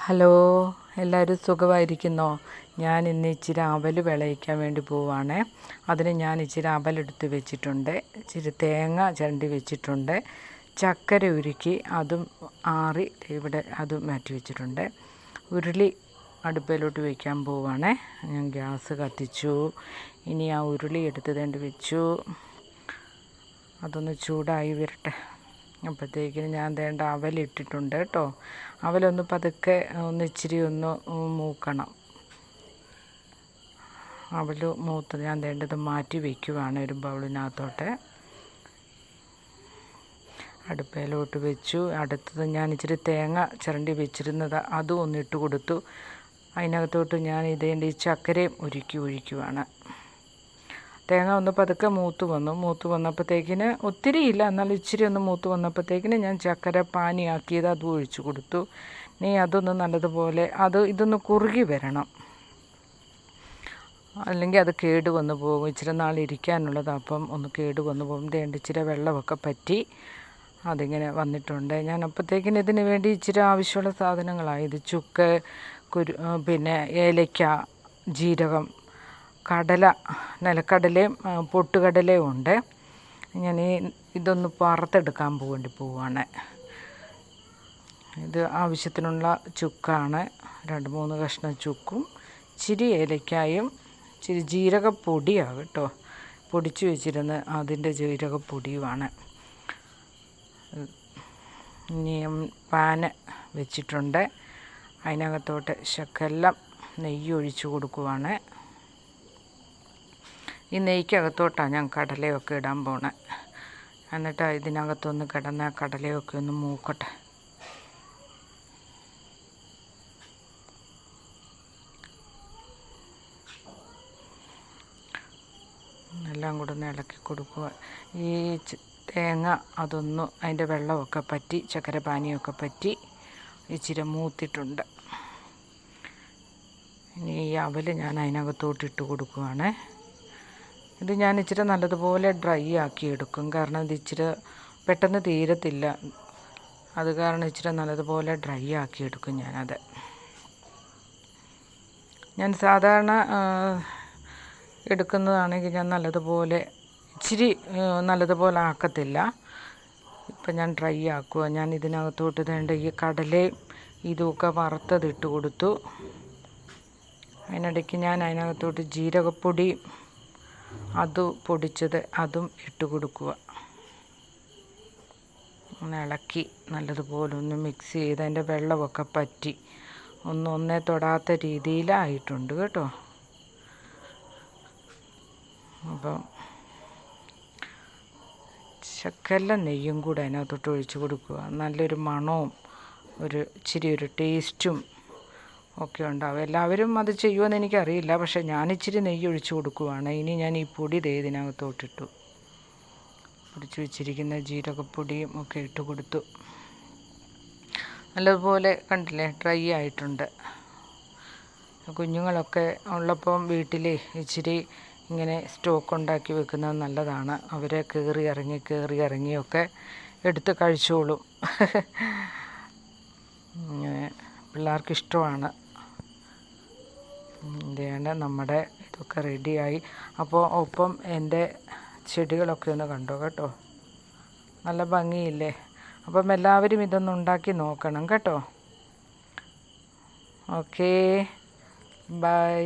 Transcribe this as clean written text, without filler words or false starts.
Hello, എല്ലാവരും സുഖമായിരിക്കുന്നോ? ഞാൻ ഇന്ന് ഇച്ചിരി അവൽ വിളയിക്കാൻ വേണ്ടി പോവുകയാണേ. അതിന് ഞാൻ ഇച്ചിരി അവലെടുത്ത് വെച്ചിട്ടുണ്ട്, ഇച്ചിരി തേങ്ങ ചിരണ്ടി വെച്ചിട്ടുണ്ട്, ചക്കര ഉരുക്കി അതും ആറി ഇവിടെ അതും മാറ്റി വെച്ചിട്ടുണ്ട്. ഉരുളി അടുപ്പിലോട്ട് വയ്ക്കാൻ പോവുകയാണേ. ഞാൻ ഗ്യാസ് കത്തിച്ചു. ഇനി ആ ഉരുളി എടുത്ത് വെച്ചു. അതൊന്ന് ചൂടായി വരട്ടെ. അപ്പോഴത്തേക്കിന് ഞാൻ അവലിട്ടിട്ടുണ്ട് കേട്ടോ. അവലൊന്ന് പതുക്കെ ഇച്ചിരി ഒന്ന് മൂക്കണം. അവൽ മൂത്ത് ഞാൻ ഇത് മാറ്റി വയ്ക്കുവാണ് ഒരു ബൗളിനകത്തോട്ട്. അടുപ്പയിലോട്ട് വെച്ചു. അടുത്തത് ഞാൻ ഇച്ചിരി തേങ്ങ ചിരണ്ടി വെച്ചിരുന്നത് അതും ഒന്നിട്ട് കൊടുത്തു. അതിനകത്തോട്ട് ഞാൻ ഈ ചക്കരയും ഒഴിക്കുവാണ്. തേങ്ങ ഒന്ന് പതുക്കെ മൂത്ത് വന്നപ്പോഴത്തേക്കിന് ഒത്തിരി ഇല്ല, എന്നാലും ഇച്ചിരി ഒന്ന് മൂത്ത് വന്നപ്പോഴത്തേക്കിന് ഞാൻ ചക്കര പാനിയാക്കിയത് അതും ഒഴിച്ചു കൊടുത്തു. ഇനി അതൊന്ന് നല്ലതുപോലെ ഇതൊന്ന് കുറുകി വരണം, അല്ലെങ്കിൽ അത് കേട് വന്ന് പോകും. ഇച്ചിരി നാൾ ഇരിക്കാനുള്ളത്, അപ്പം ഒന്ന് കേട് വന്ന് പോകും. ഇച്ചിരി വെള്ളമൊക്കെ പറ്റി അതിങ്ങനെ വന്നിട്ടുണ്ട്. ഞാൻ അപ്പോഴത്തേക്കിന് ഇതിന് വേണ്ടി ഇച്ചിരി ആവശ്യമുള്ള സാധനങ്ങളായത് ചുക്ക്, പിന്നെ ഏലയ്ക്ക, ജീരകം, കടല, നിലക്കടലയും പൊട്ടുകടലയും ഉണ്ട്. ഞാൻ ഇതൊന്ന് വറുത്തെടുക്കാൻ പോവുകയാണ്. ഇത് ആവശ്യത്തിനുള്ള ചുക്കാണ്. 2-3 കഷ്ണം ചുക്കും, ഇച്ചിരി ഏലക്കായും, ഇച്ചിരി ജീരകപ്പൊടിയാണ് കേട്ടോ, പൊടിച്ച് വെച്ചിരുന്ന് അതിൻ്റെ ജീരകപ്പൊടിയുമാണ്. ഇനി പാന് വെച്ചിട്ടുണ്ട്. അതിനകത്തോട്ട് ശകലം നെയ്യ് ഒഴിച്ചു കൊടുക്കുവാണ്. ഈ നെയ്ക്കകത്തോട്ടാണ് ഞാൻ കടലയൊക്കെ ഇടാൻ പോണേ. എന്നിട്ട് ഇതിനകത്തൊന്ന് കിടന്ന കടലയൊക്കെ ഒന്ന് മൂക്കട്ടെ. എല്ലാം കൂടെ ഒന്ന് ഇളക്കി കൊടുക്കുക. ഈ തേങ്ങ അതൊന്ന് അതിൻ്റെ വെള്ളമൊക്കെ പറ്റി ചക്കരപ്പാനിയൊക്കെ പറ്റി ഇച്ചിരി മൂത്തിട്ടുണ്ട്. ഇനി ഈ അവൽ ഞാൻ അതിനകത്തോട്ട് ഇട്ട് കൊടുക്കുവാണ്. ഇത് ഞാൻ ഇച്ചിരി നല്ലതുപോലെ ഡ്രൈ ആക്കി എടുക്കും, കാരണം ഇത് ഇച്ചിരി പെട്ടെന്ന് തീരത്തില്ല. അത് കാരണം ഇച്ചിരി നല്ലതുപോലെ ഡ്രൈ ആക്കി എടുക്കും ഞാനത്. ഞാൻ സാധാരണ എടുക്കുന്നതാണെങ്കിൽ ഞാൻ നല്ലതുപോലെ ഇച്ചിരി നല്ലതുപോലെ ആക്കത്തില്ല. ഇപ്പം ഞാൻ ഡ്രൈ ആക്കുക. ഞാൻ ഇതിനകത്തോട്ട് ഈ കടലയും ഇതുമൊക്കെ വറുത്തതിട്ട് കൊടുത്തു. അതിനിടയ്ക്ക് ഞാൻ അതിനകത്തോട്ട് ജീരകപ്പൊടി അത് പൊടിച്ചത് അതും ഇട്ട് കൊടുക്കുക. ഒന്ന് ഇളക്കി നല്ലതുപോലെ ഒന്ന് മിക്സ് ചെയ്ത് അതിൻ്റെ വെള്ളമൊക്കെ പറ്റി ഒന്നേ തൊടാത്ത രീതിയിലായിട്ടുണ്ട് കേട്ടോ. അപ്പം ശകലം നെയ്യും കൂടെ അതിനകത്തോട്ട് ഒഴിച്ച് കൊടുക്കുക. നല്ലൊരു മണവും ഇച്ചിരി ഒരു ടേസ്റ്റും ഒക്കെ ഉണ്ടാവും. എല്ലാവരും അത് ചെയ്യുമെന്ന് എനിക്കറിയില്ല, പക്ഷേ ഞാനിച്ചിരി നെയ്യ് ഒഴിച്ച് കൊടുക്കുവാണ്. ഇനി ഞാൻ ഈ പൊടി ഇതിനകത്തോട്ടിട്ടു. പൊടിച്ച് വെച്ചിരിക്കുന്ന ജീരകപ്പൊടിയും ഒക്കെ ഇട്ട് കൊടുത്തു. നല്ലതുപോലെ കണ്ടില്ലേ, ഡ്രൈ ആയിട്ടുണ്ട്. കുഞ്ഞുങ്ങളൊക്കെ ഉള്ളപ്പം വീട്ടിൽ ഇച്ചിരി ഇങ്ങനെ സ്റ്റോക്ക് ഉണ്ടാക്കി വെക്കുന്നത് നല്ലതാണ്. അവരെ കയറി ഇറങ്ങിയൊക്കെ എടുത്ത് കഴിച്ചോളും. പിള്ളേർക്കിഷ്ടമാണ്. ഇതാണ് നമ്മുടെ ഇതൊക്കെ റെഡിയായി. അപ്പോൾ ഒപ്പം എൻ്റെ ചെടികളൊക്കെ ഒന്ന് കണ്ടോ കേട്ടോ, നല്ല ഭംഗിയില്ലേ? അപ്പം എല്ലാവരും ഇതൊന്ന് ഉണ്ടാക്കി നോക്കണം കേട്ടോ. Okay, by.